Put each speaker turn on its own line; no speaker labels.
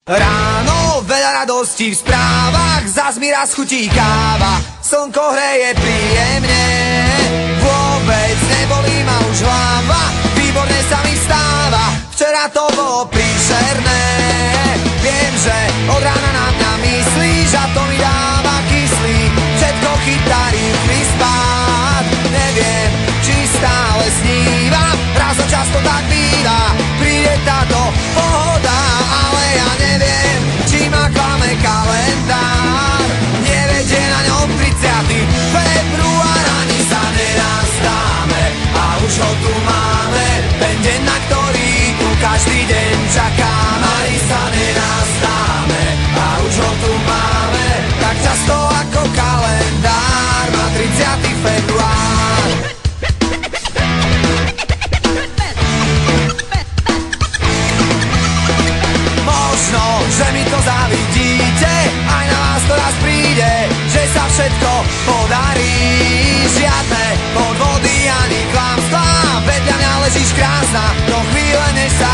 Ráno veľa radostí v správach, zas mi raz chutí káva, slnko hreje príjemne, vôbec nebolí ma už hlava, výborne sa mi stáva, včera to bolo príšerné. Viem, že od rána na mňa myslíš a to mi dáva kyslík, všetko chytá rýchly spád. Neviem, či stále snívam, raz za často tak býva, príde táto pohoda, ale ja neviem, či ma klame kalendár. Nevedie na ňom 30. február, ani sa nenastáme a už ho tu máme, ten deň, na ktorý tu každý deň čakám. Ani sa nenastáme a už ho tu máme, tak často ako kalendár má 30. február. Možno, že mi to zavidíte, aj na vás to raz príde, že sa všetko podarí. Žiadne podvody ani klamstvá, vedľa mňa ležíš krásna, do chvíle než sa